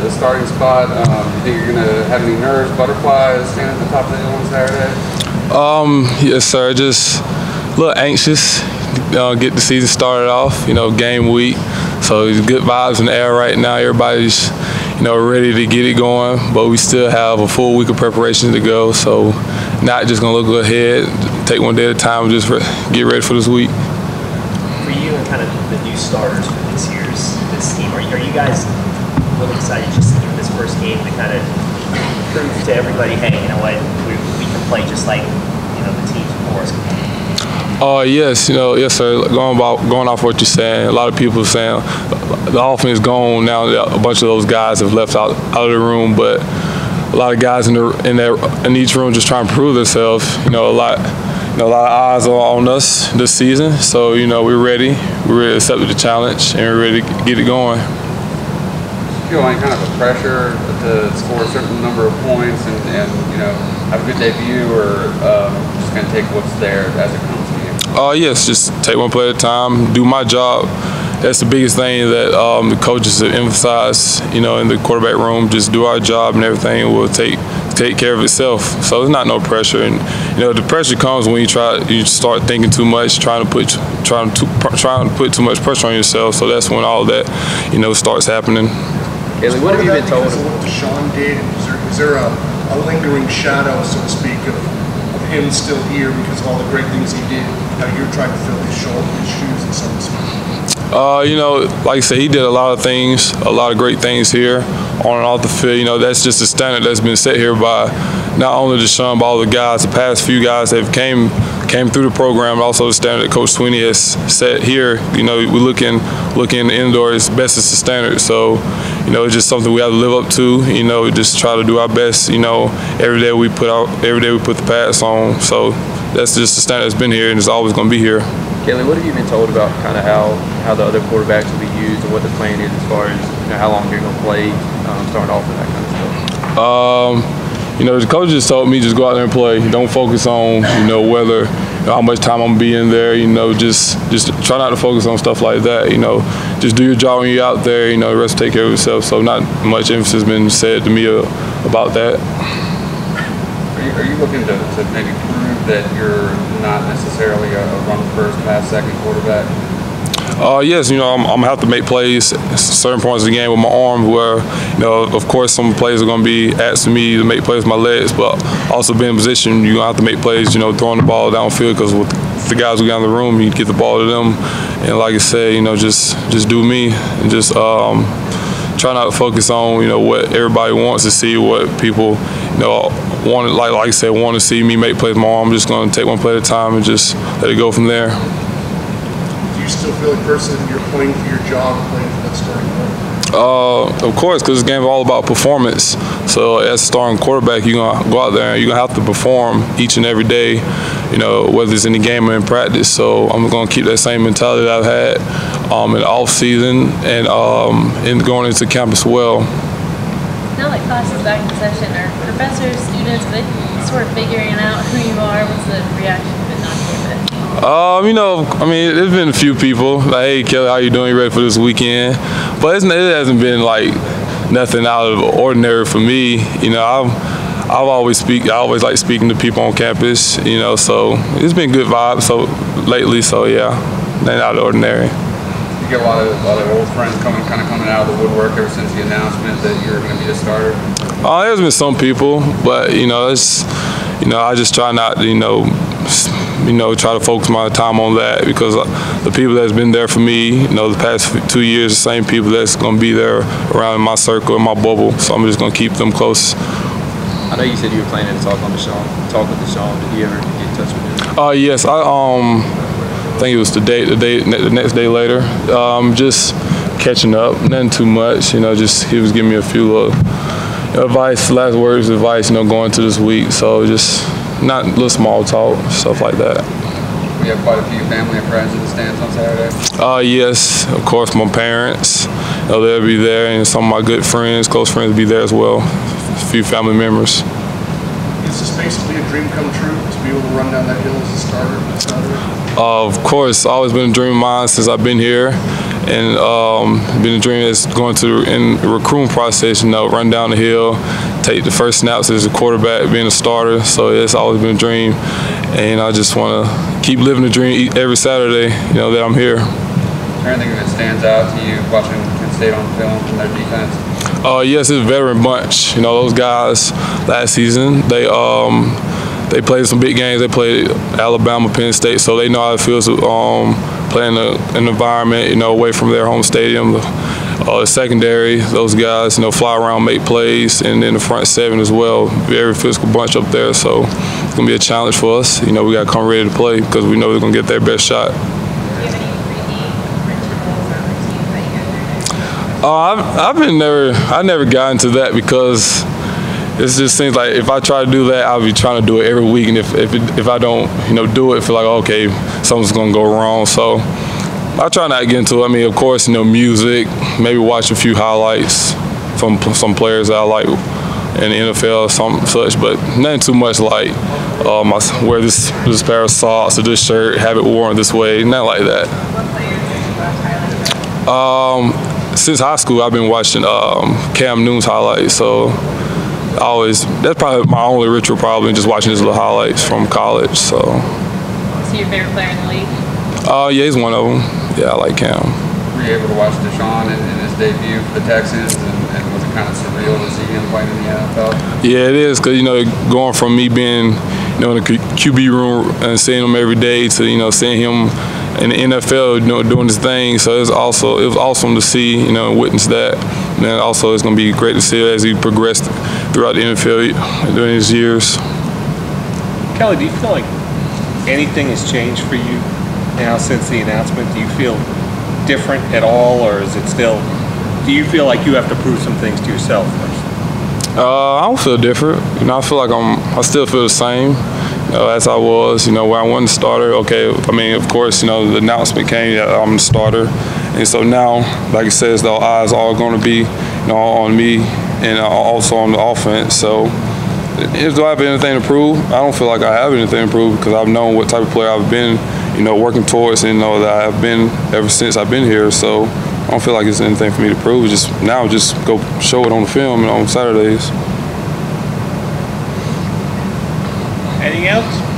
the starting spot. You think you're going to have any nerves, butterflies, standing at the top of the hill on Saturday? Yes, sir. Just a little anxious. Get the season started off. Game week. So it's good vibes in the air right now. Everybody's ready to get it going, but we still have a full week of preparation to go. So not just gonna look ahead, take one day at a time, just get ready for this week. For you and kind of the new starters for this team, are you guys really excited just for this first game to kind of prove to everybody, hey, you know what, we can play just like the teams before us? Yes, yes, sir. Going off what you're saying, a lot of people are saying the offense is gone now. A bunch of those guys have left out of the room, but a lot of guys in each room just trying to prove themselves. A lot of eyes are on us this season, so we're ready. We're accepted the challenge, and we're ready to get it going. You feel any kind of a pressure to score a certain number of points and have a good debut, or just gonna take what's there as it comes to you? Yes, just take one play at a time, do my job. That's the biggest thing that the coaches have emphasized, in the quarterback room. Just do our job, and everything will take care of itself. So there's not no pressure, and the pressure comes when you start thinking too much, trying to put too much pressure on yourself. So that's when all that starts happening. Haley, what have you been told? Because of what Deshaun did, is there a lingering shadow, so to speak, of him still here because of all the great things he did? Now you're trying to fill his shoes, and so to speak. Like I said, he did a lot of things, a lot of great things here on and off the field. That's just a standard that's been set here by not only Deshaun, but all the guys, the past few guys that have came through the program, and also the standard that Coach Sweeney has set here. We look in the indoors, best is the standard. So, it's just something we have to live up to. Just try to do our best. Every day we put the pass on. So that's just the standard that's been here, and it's always going to be here. Kelly, what have you been told about kind of how the other quarterbacks will be used, and what the plan is as far as how long you're going to play, starting off with that kind of stuff? The coach just told me just go out there and play. Don't focus on whether how much time I'm gonna be in there. Just try not to focus on stuff like that. Just do your job when you're out there. The rest will take care of itself. So not much emphasis been said to me about that. Are you looking to maybe prove that you're not necessarily a run first, pass second quarterback? Yes, I'm gonna have to make plays at certain points of the game with my arm. Where of course, some plays are gonna be asking me to make plays with my legs, but also being in position, you're gonna have to make plays. Throwing the ball downfield, because with the guys who got in the room, you get the ball to them. And like I said, just do me, and just try not to focus on what everybody wants to see, what people want. Like I said, want to see me make plays with my arm. I'm just gonna take one play at a time and just let it go from there. Do you still feel like personally you're playing for your job, playing for that starting point? Of course, because this game is all about performance. So as a starting quarterback, you're going to go out there and you're going to have to perform each and every day, whether it's in the game or in practice. So I'm going to keep that same mentality that I've had in the off season and going into camp as well. Now that class is back in session, are professors, students, are they sort of figuring out who you are? What's the reaction been on here? There's been a few people like, "Hey, Kelly, how you doing? You ready for this weekend?" But it hasn't been like nothing out of the ordinary for me. I always like speaking to people on campus. So it's been good vibes lately. So yeah, nothing out of the ordinary. You get a lot of old friends coming out of the woodwork ever since the announcement that you're going to be the starter. There's been some people, but I just try not to try to focus my time on that, because the people that's been there for me, the past 2 years, the same people that's going to be there around in my circle, in my bubble. So I'm just going to keep them close. I know you said you were planning to talk with Deshaun. Did you ever get in touch with him? Yes, I think it was the next day later. Just catching up, nothing too much. Just he was giving me a few last words of advice, going to this week. So just not little small talk, stuff like that. We have quite a few family and friends in the stands on Saturday. Yes, of course, my parents. They'll be there, and some of my good friends, close friends, will be there as well. A few family members. Is this basically a dream come true to be able to run down that hill as a starter on Saturday? Of course, it's always been a dream of mine since I've been here. and been a dream is going to in the recruiting process. You know, run down the hill, take the first snaps as a quarterback, being a starter. So it's always been a dream, and I just want to keep living the dream every Saturday. You know that I'm here. Is there anything that stands out to you watching Penn State on film from their defense? Yes, it's a veteran bunch. You know, those guys last season, they played some big games. They played Alabama, Penn State, so they know how it feels to play in an environment, you know, away from their home stadium. The secondary, those guys, you know, fly around, make plays, and then the front seven as well. Very physical bunch up there, so it's going to be a challenge for us. You know, we got to come ready to play because we know they're going to get their best shot. I never got into that because it just seems like if I try to do that, I'll be trying to do it every week, and if I don't, you know, do it, I feel like okay, something's gonna go wrong. So I try not to get into it. I mean, of course, you know, music, maybe watch a few highlights from some players that I like in the NFL or something such, but nothing too much like I wear this pair of socks or this shirt, have it worn this way, nothing like that. What players did you watch highlights? Since high school, I've been watching Cam Newton's highlights, so that's probably my only ritual, probably just watching his little highlights from college. So your favorite player in the league? Yeah, he's one of them. Yeah, I like Cam. Were you able to watch Deshaun in his debut for the Texans, and was it kind of surreal to see him playing in the NFL? Yeah, it is, because, you know, going from me being, you know, in the QB room and seeing him every day to, you know, seeing him in the NFL, you know, doing his thing. So it was awesome to see, you know, and witness that. And then also it's going to be great to see as he progressed throughout the NFL during his years. Kelly, do you feel like anything has changed for you now since the announcement? Do you feel different at all, or is it still, do you feel like you have to prove some things to yourself first? I don't feel different. You know, I feel like I still feel the same, you know, as I was, you know, when I wasn't the starter. Okay, I mean, of course, you know, the announcement came that I'm the starter. And so now, like I said, the eyes are all going to be, you know, on me and also on the offense. So do I have anything to prove? I don't feel like I have anything to prove because I've known what type of player I've been, you know, working towards, and, you know, that I have been ever since I've been here. So I don't feel like it's anything for me to prove. Just go show it on the film and on Saturdays. Anything else?